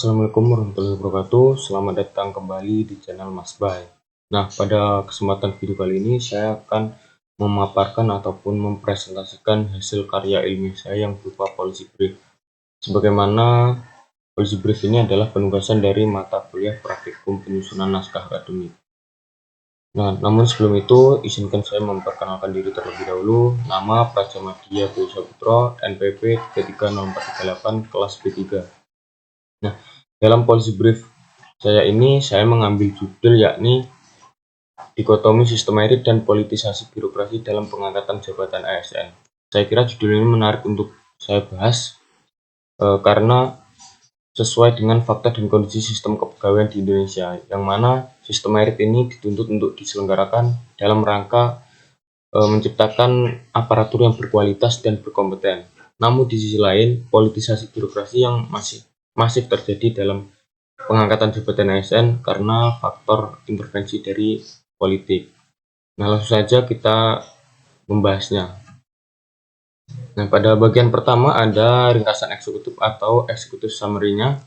Assalamualaikum warahmatullahi wabarakatuh. Selamat datang kembali di channel Mas Bay. Nah, pada kesempatan video kali ini saya akan memaparkan ataupun mempresentasikan hasil karya ilmiah saya yang berupa policy brief. Sebagaimana policy brief ini adalah penugasan dari mata kuliah praktikum penyusunan naskah akademik. Nah, namun sebelum itu izinkan saya memperkenalkan diri terlebih dahulu. Nama Prajamadya Boyo Saputro, NPP 330438 kelas B3. Nah, dalam policy brief saya ini saya mengambil judul yakni dikotomi sistem merit dan politisasi birokrasi dalam pengangkatan jabatan ASN. Saya kira judul ini menarik untuk saya bahas karena sesuai dengan fakta dan kondisi sistem kepegawaian di Indonesia, yang mana sistem merit ini dituntut untuk diselenggarakan dalam rangka menciptakan aparatur yang berkualitas dan berkompeten. Namun di sisi lain, politisasi birokrasi yang masih terjadi dalam pengangkatan jabatan ASN karena faktor intervensi dari politik. Nah, langsung saja kita membahasnya. Nah, pada bagian pertama ada ringkasan eksekutif atau executive summary-nya,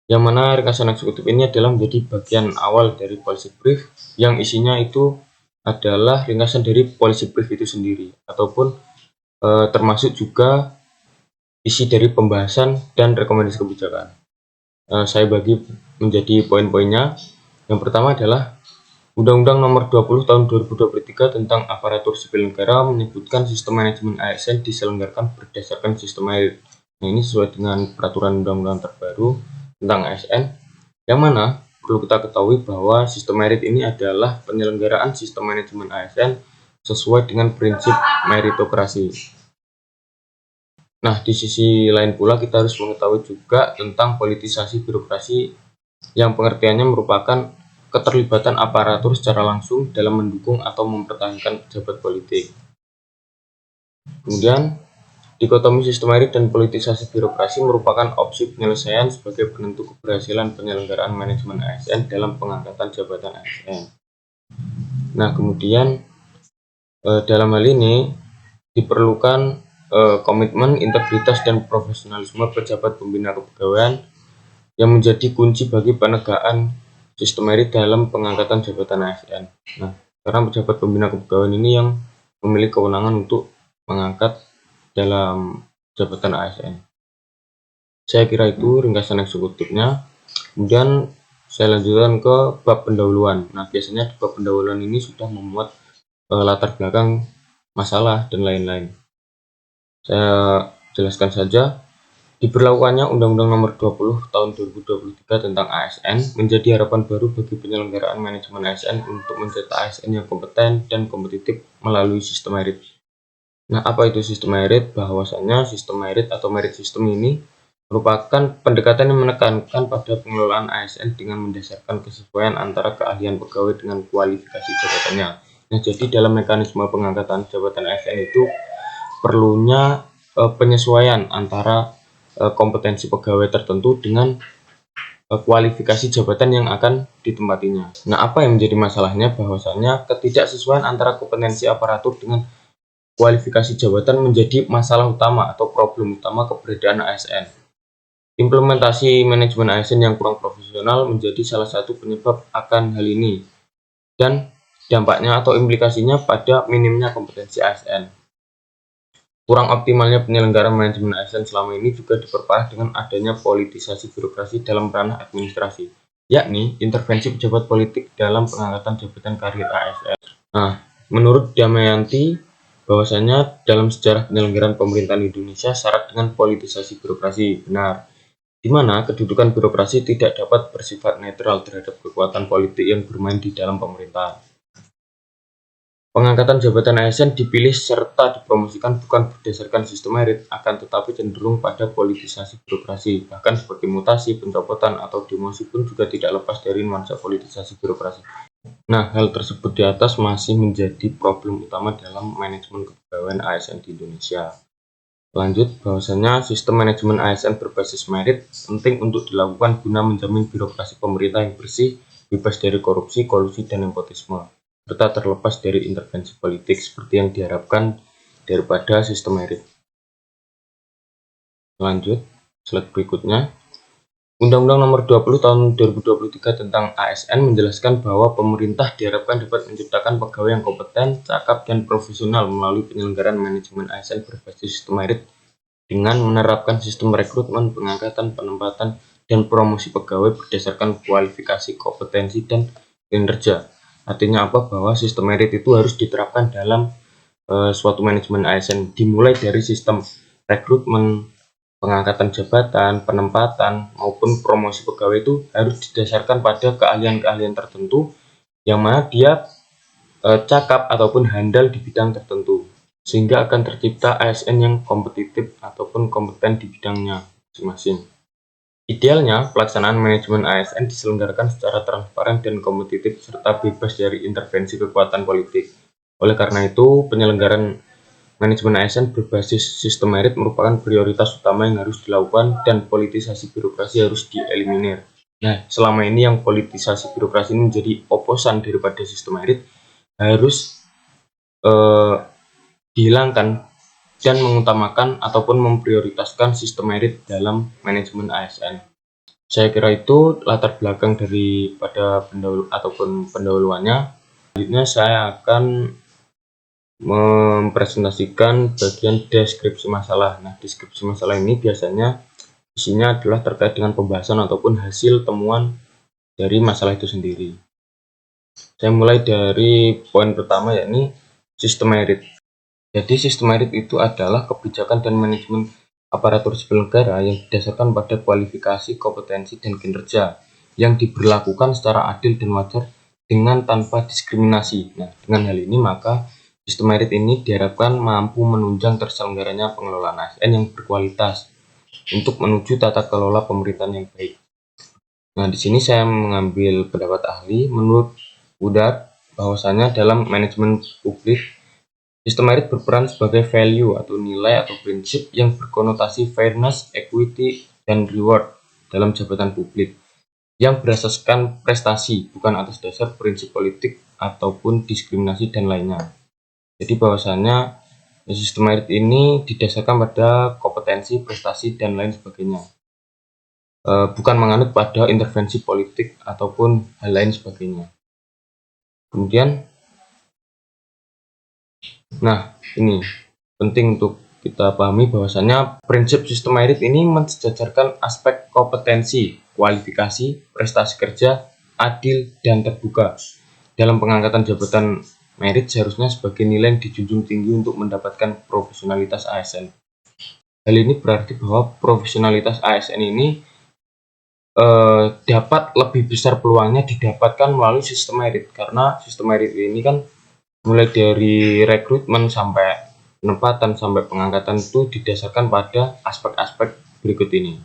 yang mana ringkasan eksekutif ini adalah menjadi bagian awal dari policy brief, yang isinya itu adalah ringkasan dari policy brief itu sendiri, ataupun termasuk juga isi dari pembahasan dan rekomendasi kebijakan. Saya bagi menjadi poin-poinnya. Yang pertama adalah Undang-Undang Nomor 20 Tahun 2023 tentang Aparatur Sipil Negara menyebutkan sistem manajemen ASN diselenggarakan berdasarkan sistem merit. Nah, ini sesuai dengan peraturan undang-undang terbaru tentang ASN, yang mana perlu kita ketahui bahwa sistem merit ini adalah penyelenggaraan sistem manajemen ASN sesuai dengan prinsip meritokrasi. Nah, di sisi lain pula kita harus mengetahui juga tentang politisasi birokrasi, yang pengertiannya merupakan keterlibatan aparatur secara langsung dalam mendukung atau mempertahankan pejabat politik. Kemudian, dikotomi sistem merit dan politisasi birokrasi merupakan opsi penyelesaian sebagai penentu keberhasilan penyelenggaraan manajemen ASN dalam pengangkatan jabatan ASN. Nah, kemudian dalam hal ini diperlukan komitmen, integritas, dan profesionalisme pejabat pembina kepegawaian yang menjadi kunci bagi penegakan sistem merit dalam pengangkatan jabatan ASN. Nah, karena pejabat pembina kepegawaian ini yang memiliki kewenangan untuk mengangkat dalam jabatan ASN. Saya kira itu ringkasan eksekutifnya. Kemudian saya lanjutkan ke bab pendahuluan. Nah, biasanya di bab pendahuluan ini sudah memuat latar belakang masalah dan lain-lain. Saya jelaskan saja. Diberlakukannya Undang-Undang Nomor 20 Tahun 2023 tentang ASN menjadi harapan baru bagi penyelenggaraan manajemen ASN untuk mencetak ASN yang kompeten dan kompetitif melalui sistem merit. Nah, apa itu sistem merit? Bahwasanya sistem merit atau merit system ini merupakan pendekatan yang menekankan pada pengelolaan ASN dengan mendasarkan kesesuaian antara keahlian pegawai dengan kualifikasi jabatannya. Nah, jadi dalam mekanisme pengangkatan jabatan ASN itu perlunya penyesuaian antara kompetensi pegawai tertentu dengan kualifikasi jabatan yang akan ditempatinya. Nah, apa yang menjadi masalahnya? Bahwasanya ketidaksesuaian antara kompetensi aparatur dengan kualifikasi jabatan menjadi masalah utama atau problem utama keberadaan ASN. Implementasi manajemen ASN yang kurang profesional menjadi salah satu penyebab akan hal ini, dan dampaknya atau implikasinya pada minimnya kompetensi ASN. Kurang optimalnya penyelenggaraan manajemen ASN selama ini juga diperparah dengan adanya politisasi birokrasi dalam ranah administrasi, yakni intervensi pejabat politik dalam pengangkatan jabatan karir ASN. Nah, menurut Damayanti, bahwasanya dalam sejarah penyelenggaraan pemerintahan Indonesia syarat dengan politisasi birokrasi. Benar, di mana kedudukan birokrasi tidak dapat bersifat netral terhadap kekuatan politik yang bermain di dalam pemerintahan. Pengangkatan jabatan ASN dipilih serta dipromosikan bukan berdasarkan sistem merit, akan tetapi cenderung pada politisasi birokrasi. Bahkan seperti mutasi, pencopotan, atau demosi pun juga tidak lepas dari nuansa politisasi birokrasi. Nah, hal tersebut di atas masih menjadi problem utama dalam manajemen kepegawaian ASN di Indonesia. Lanjut, bahwasanya sistem manajemen ASN berbasis merit penting untuk dilakukan guna menjamin birokrasi pemerintah yang bersih, bebas dari korupsi, kolusi, dan nepotisme, serta terlepas dari intervensi politik seperti yang diharapkan daripada sistem merit. Lanjut, slide berikutnya. Undang-Undang Nomor 20 Tahun 2023 tentang ASN menjelaskan bahwa pemerintah diharapkan dapat menciptakan pegawai yang kompeten, cakap, dan profesional melalui penyelenggaraan manajemen ASN berbasis sistem merit dengan menerapkan sistem rekrutmen, pengangkatan, penempatan, dan promosi pegawai berdasarkan kualifikasi, kompetensi, dan kinerja. Artinya apa? Bahwa sistem merit itu harus diterapkan dalam suatu manajemen ASN, dimulai dari sistem rekrutmen, pengangkatan jabatan, penempatan, maupun promosi pegawai itu harus didasarkan pada keahlian-keahlian tertentu yang mana dia cakap ataupun handal di bidang tertentu, sehingga akan tercipta ASN yang kompetitif ataupun kompeten di bidangnya masing-masing. Idealnya, pelaksanaan manajemen ASN diselenggarakan secara transparan dan kompetitif serta bebas dari intervensi kekuatan politik. Oleh karena itu, penyelenggaraan manajemen ASN berbasis sistem merit merupakan prioritas utama yang harus dilakukan dan politisasi birokrasi harus dieliminir. Nah, selama ini yang politisasi birokrasi ini menjadi oposan daripada sistem merit harus dihilangkan dan mengutamakan ataupun memprioritaskan sistem merit dalam manajemen ASN. Saya kira itu latar belakang daripada pendahuluannya. Selanjutnya saya akan mempresentasikan bagian deskripsi masalah. Nah, deskripsi masalah ini biasanya isinya adalah terkait dengan pembahasan ataupun hasil temuan dari masalah itu sendiri. Saya mulai dari poin pertama, yakni sistem merit. Jadi sistem merit itu adalah kebijakan dan manajemen aparatur sipil negara yang didasarkan pada kualifikasi, kompetensi, dan kinerja yang diberlakukan secara adil dan wajar dengan tanpa diskriminasi. Nah, dengan hal ini maka sistem merit ini diharapkan mampu menunjang terselenggaranya pengelolaan ASN yang berkualitas untuk menuju tata kelola pemerintahan yang baik. Nah, di sini saya mengambil pendapat ahli. Menurut Udar, bahwasanya dalam manajemen publik, sistem merit berperan sebagai value atau nilai atau prinsip yang berkonotasi fairness, equity, dan reward dalam jabatan publik yang berasaskan prestasi, bukan atas dasar prinsip politik ataupun diskriminasi dan lainnya. Jadi bahwasanya sistem merit ini didasarkan pada kompetensi, prestasi, dan lain sebagainya. Bukan menganut pada intervensi politik ataupun hal lain sebagainya. Kemudian, nah ini penting untuk kita pahami bahwasanya prinsip sistem merit ini mensejajarkan aspek kompetensi, kualifikasi, prestasi kerja, adil, dan terbuka. Dalam pengangkatan jabatan, merit seharusnya sebagai nilai yang dijunjung tinggi untuk mendapatkan profesionalitas ASN. Hal ini berarti bahwa profesionalitas ASN ini dapat lebih besar peluangnya didapatkan melalui sistem merit, karena sistem merit ini kan mulai dari rekrutmen sampai penempatan sampai pengangkatan itu didasarkan pada aspek-aspek berikut ini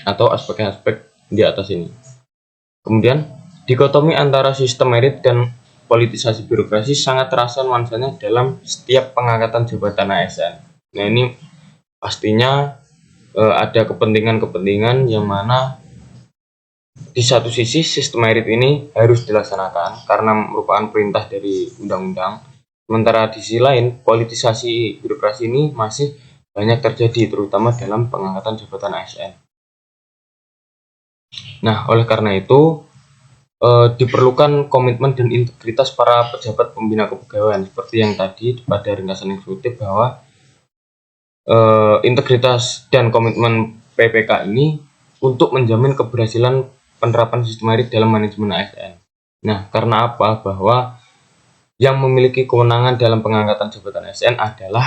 atau aspek-aspek di atas ini. Kemudian dikotomi antara sistem merit dan politisasi birokrasi sangat terasa nuansanya dalam setiap pengangkatan jabatan ASN. Nah, ini pastinya ada kepentingan-kepentingan yang mana di satu sisi sistem merit ini harus dilaksanakan karena merupakan perintah dari undang-undang. Sementara di sisi lain, politisasi birokrasi ini masih banyak terjadi, terutama dalam pengangkatan jabatan ASN. Nah, oleh karena itu, diperlukan komitmen dan integritas para pejabat pembina kepegawaian seperti yang tadi pada ringkasan eksekutif, bahwa integritas dan komitmen PPK ini untuk menjamin keberhasilan penerapan sistem merit dalam manajemen ASN. Nah, karena apa? Bahwa yang memiliki kewenangan dalam pengangkatan jabatan ASN adalah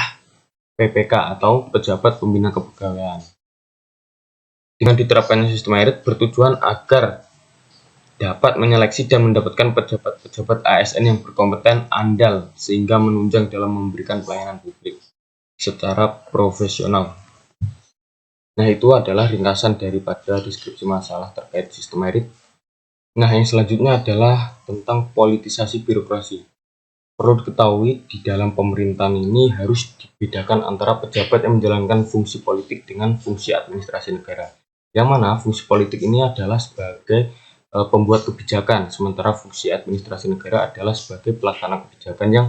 PPK atau pejabat pembina kepegawaian. Dengan diterapkannya sistem merit bertujuan agar dapat menyeleksi dan mendapatkan pejabat-pejabat ASN yang berkompeten, andal, sehingga menunjang dalam memberikan pelayanan publik secara profesional. Nah, itu adalah ringkasan daripada deskripsi masalah terkait sistem merit. Nah, yang selanjutnya adalah tentang politisasi birokrasi. Perlu diketahui, di dalam pemerintahan ini harus dibedakan antara pejabat yang menjalankan fungsi politik dengan fungsi administrasi negara. Yang mana fungsi politik ini adalah sebagai pembuat kebijakan, sementara fungsi administrasi negara adalah sebagai pelaksana kebijakan yang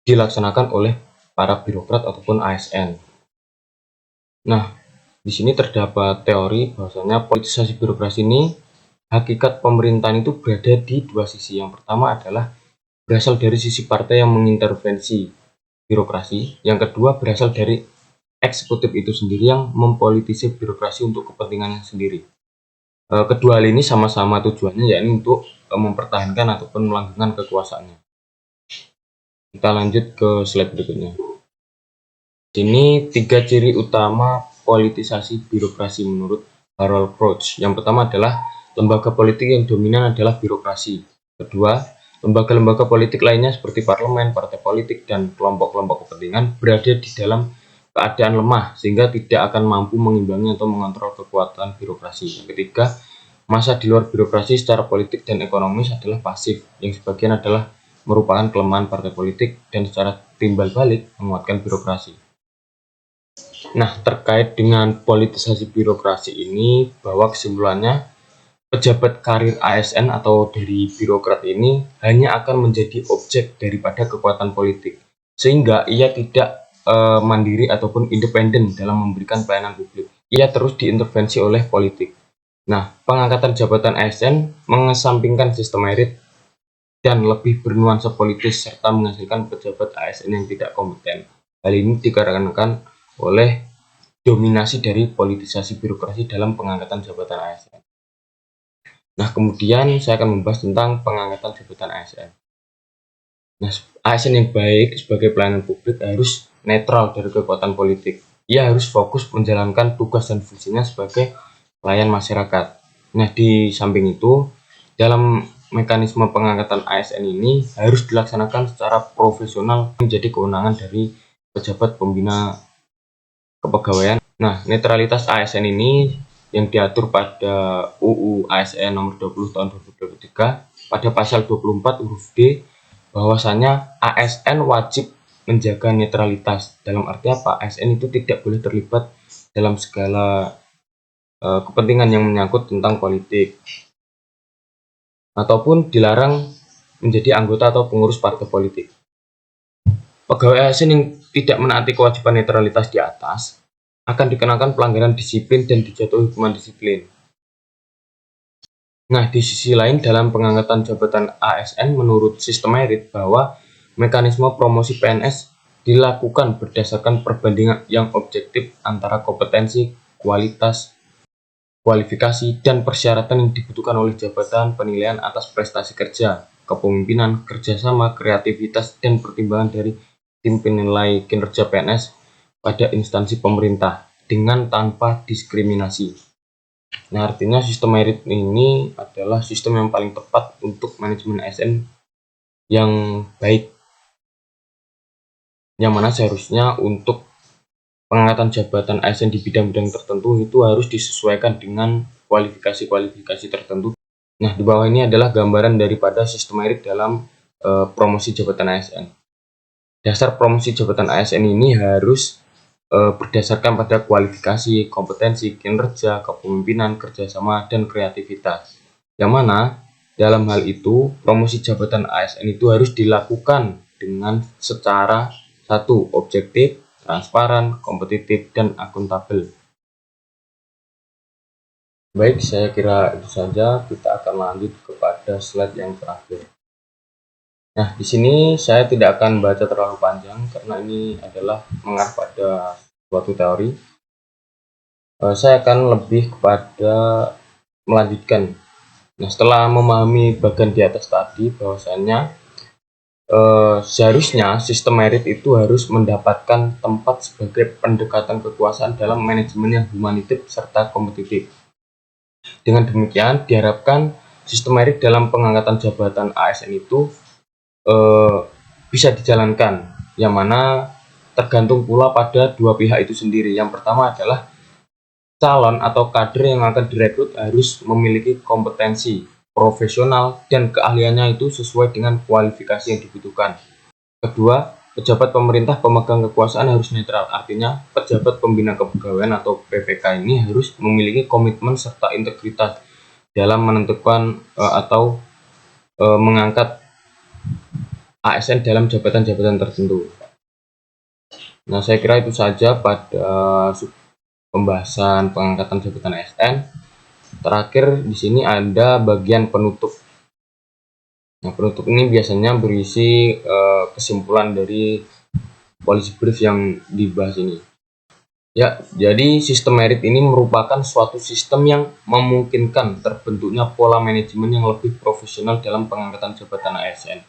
dilaksanakan oleh para birokrat ataupun ASN. Nah, Di sini terdapat teori bahwasanya politisasi birokrasi ini hakikat pemerintahan itu berada di dua sisi. Yang pertama adalah berasal dari sisi partai yang mengintervensi birokrasi. Yang kedua berasal dari eksekutif itu sendiri yang mempolitisir birokrasi untuk kepentingannya sendiri. Kedua hal ini sama-sama tujuannya yakni untuk mempertahankan ataupun melanggengkan kekuasaannya. Kita lanjut ke slide berikutnya. Ini 3 ciri utama politisasi birokrasi menurut Harold Crouch. Yang pertama adalah lembaga politik yang dominan adalah birokrasi. Kedua, lembaga-lembaga politik lainnya seperti parlemen, partai politik, dan kelompok-kelompok kepentingan berada di dalam keadaan lemah sehingga tidak akan mampu mengimbangi atau mengontrol kekuatan birokrasi. Yang ketiga, masa di luar birokrasi secara politik dan ekonomis adalah pasif, yang sebagian adalah merupakan kelemahan partai politik dan secara timbal balik menguatkan birokrasi. Nah, terkait dengan politisasi birokrasi ini, bahwa kesimpulannya pejabat karir ASN atau dari birokrat ini hanya akan menjadi objek daripada kekuatan politik, sehingga ia tidak mandiri ataupun independen dalam memberikan pelayanan publik. Ia terus diintervensi oleh politik. Nah, pengangkatan jabatan ASN mengesampingkan sistem merit dan lebih bernuansa politis serta menghasilkan pejabat ASN yang tidak kompeten. Hal ini dikarenakan oleh dominasi dari politisasi birokrasi dalam pengangkatan jabatan ASN. Nah, kemudian saya akan membahas tentang pengangkatan jabatan ASN. Nah, ASN yang baik sebagai pelayanan publik harus netral dari kekuatan politik. Ia harus fokus menjalankan tugas dan fungsinya sebagai pelayan masyarakat. Nah, di samping itu, dalam mekanisme pengangkatan ASN ini harus dilaksanakan secara profesional menjadi kewenangan dari pejabat pembina kepegawaian. Nah, netralitas ASN ini yang diatur pada UU ASN nomor 20 tahun 2023 pada pasal 24 huruf D, bahwasanya ASN wajib menjaga netralitas. Dalam arti apa? ASN itu tidak boleh terlibat dalam segala kepentingan yang menyangkut tentang politik, ataupun dilarang menjadi anggota atau pengurus partai politik. Pegawai ASN yang tidak menaati kewajiban netralitas di atas akan dikenakan pelanggaran disiplin dan dijatuhi hukuman disiplin. Nah, di sisi lain dalam pengangkatan jabatan ASN menurut sistem merit bahwa mekanisme promosi PNS dilakukan berdasarkan perbandingan yang objektif antara kompetensi, kualitas, kualifikasi, dan persyaratan yang dibutuhkan oleh jabatan, penilaian atas prestasi kerja, kepemimpinan, kerjasama, kreativitas, dan pertimbangan dari tim penilai kinerja PNS pada instansi pemerintah dengan tanpa diskriminasi. Nah, artinya sistem merit ini adalah sistem yang paling tepat untuk manajemen ASN yang baik, yang mana seharusnya untuk pengangkatan jabatan ASN di bidang-bidang tertentu itu harus disesuaikan dengan kualifikasi-kualifikasi tertentu. Nah, di bawah ini adalah gambaran daripada sistem merit dalam promosi jabatan ASN. Dasar promosi jabatan ASN ini harus berdasarkan pada kualifikasi, kompetensi, kinerja, kepemimpinan, kerjasama, dan kreativitas. Yang mana dalam hal itu promosi jabatan ASN itu harus dilakukan dengan secara satu, objektif, transparan, kompetitif, dan akuntabel. Baik, saya kira itu saja. Kita akan lanjut kepada slide yang terakhir. Nah, di sini saya tidak akan baca terlalu panjang karena ini adalah mengarah pada suatu teori. Saya akan lebih kepada melanjutkan. Nah, setelah memahami bagian di atas tadi bahwasanya seharusnya sistem merit itu harus mendapatkan tempat sebagai pendekatan kekuasaan dalam manajemen yang humanitif serta kompetitif. Dengan demikian diharapkan sistem merit dalam pengangkatan jabatan ASN itu bisa dijalankan, yang mana tergantung pula pada dua pihak itu sendiri. Yang pertama adalah calon atau kader yang akan direkrut harus memiliki kompetensi profesional dan keahliannya itu sesuai dengan kualifikasi yang dibutuhkan. Kedua, pejabat pemerintah pemegang kekuasaan harus netral, artinya pejabat pembina kepegawaian atau PPK ini harus memiliki komitmen serta integritas dalam menentukan atau mengangkat ASN dalam jabatan-jabatan tertentu. Nah, saya kira itu saja pada pembahasan pengangkatan jabatan ASN. Terakhir di sini ada bagian penutup. Nah, penutup ini biasanya berisi kesimpulan dari policy brief yang dibahas ini. Ya, jadi sistem merit ini merupakan suatu sistem yang memungkinkan terbentuknya pola manajemen yang lebih profesional dalam pengangkatan jabatan ASN.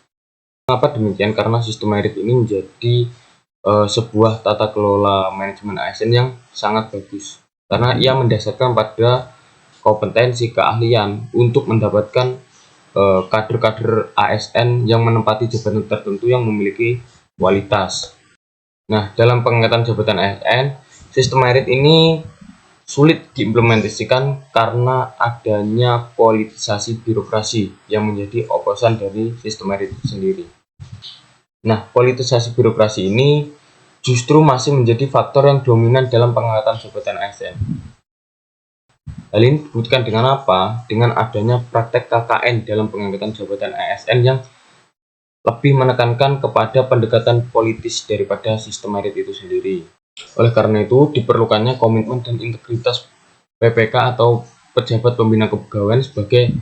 Mengapa demikian? Karena sistem merit ini menjadi sebuah tata kelola manajemen ASN yang sangat bagus. Karena ia mendasarkan pada kompetensi keahlian untuk mendapatkan kader-kader ASN yang menempati jabatan tertentu yang memiliki kualitas. Nah, dalam pengangkatan jabatan ASN, sistem merit ini sulit diimplementasikan karena adanya politisasi birokrasi yang menjadi oposan dari sistem merit itu sendiri. Nah, politisasi birokrasi ini justru masih menjadi faktor yang dominan dalam pengangkatan jabatan ASN. Hal ini dibuktikan dengan apa? Dengan adanya praktek KKN dalam pengangkatan jabatan ASN yang lebih menekankan kepada pendekatan politis daripada sistem merit itu sendiri. Oleh karena itu, diperlukannya komitmen dan integritas PPK atau pejabat pembina kepegawaian sebagai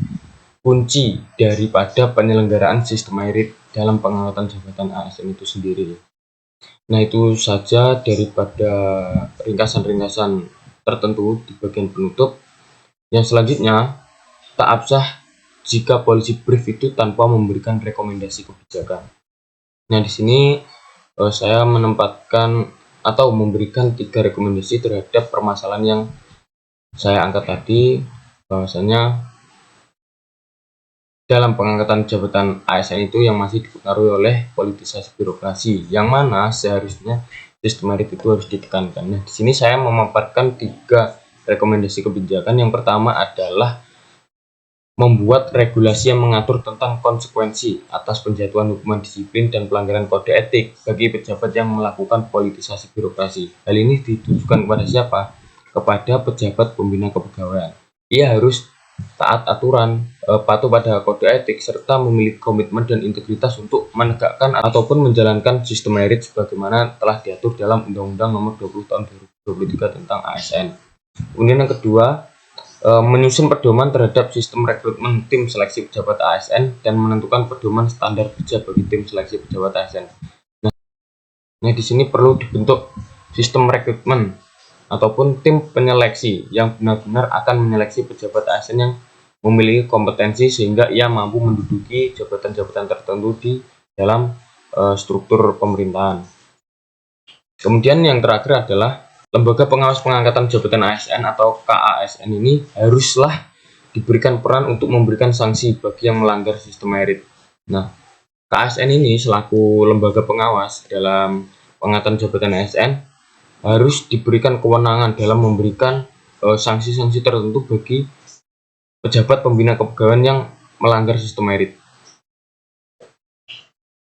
kunci daripada penyelenggaraan sistem merit dalam pengangkatan jabatan ASN itu sendiri. Nah, itu saja daripada ringkasan-ringkasan tertentu di bagian penutup. Yang selanjutnya, tak absah jika policy brief itu tanpa memberikan rekomendasi kebijakan. Nah, di sini saya menempatkan atau memberikan 3 rekomendasi terhadap permasalahan yang saya angkat tadi, bahwasanya dalam pengangkatan jabatan ASN itu yang masih dipengaruhi oleh politisasi birokrasi, yang mana seharusnya sistem merit itu harus ditekankan. Nah, di sini saya memaparkan 3 rekomendasi kebijakan. Yang pertama adalah membuat regulasi yang mengatur tentang konsekuensi atas penjatuhan hukuman disiplin dan pelanggaran kode etik bagi pejabat yang melakukan politisasi birokrasi. Hal ini ditujukan kepada siapa? Kepada pejabat pembina kepegawaian. Ia harus taat aturan, patuh pada kode etik, serta memiliki komitmen dan integritas untuk menegakkan ataupun menjalankan sistem merit sebagaimana telah diatur dalam Undang-Undang Nomor 20 Tahun 2023 tentang ASN. Kemudian yang kedua, menyusun pedoman terhadap sistem rekrutmen tim seleksi pejabat ASN dan menentukan pedoman standar kerja bagi tim seleksi pejabat ASN. Nah, di sini perlu dibentuk sistem rekrutmen ataupun tim penyeleksi yang benar-benar akan menyeleksi pejabat ASN yang memiliki kompetensi sehingga ia mampu menduduki jabatan-jabatan tertentu di dalam struktur pemerintahan. Kemudian yang terakhir adalah lembaga pengawas pengangkatan jabatan ASN atau KASN ini haruslah diberikan peran untuk memberikan sanksi bagi yang melanggar sistem merit. Nah, KASN ini selaku lembaga pengawas dalam pengangkatan jabatan ASN harus diberikan kewenangan dalam memberikan sanksi-sanksi tertentu bagi pejabat pembina kepegawaian yang melanggar sistem merit.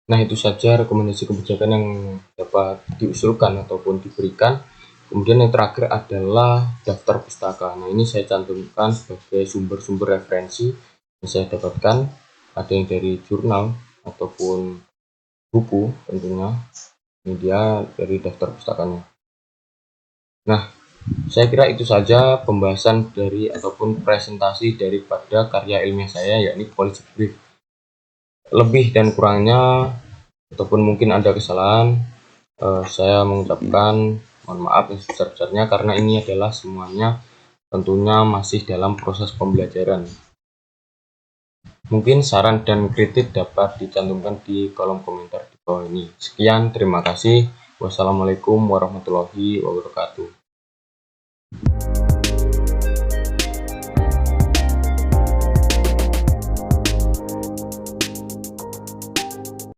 Nah, itu saja rekomendasi kebijakan yang dapat diusulkan ataupun diberikan. Kemudian yang terakhir adalah daftar pustaka. Nah, ini saya cantumkan sebagai sumber-sumber referensi yang saya dapatkan. Ada yang dari jurnal ataupun buku tentunya. Ini dia dari daftar pustakanya. Nah, saya kira itu saja pembahasan dari ataupun presentasi daripada karya ilmiah saya, yakni policy brief. Lebih dan kurangnya ataupun mungkin ada kesalahan, saya mengucapkan mohon maaf yang sebesar-besarnya karena ini adalah semuanya tentunya masih dalam proses pembelajaran. Mungkin saran dan kritik dapat dicantumkan di kolom komentar di bawah ini. Sekian, terima kasih. Wassalamualaikum warahmatullahi wabarakatuh.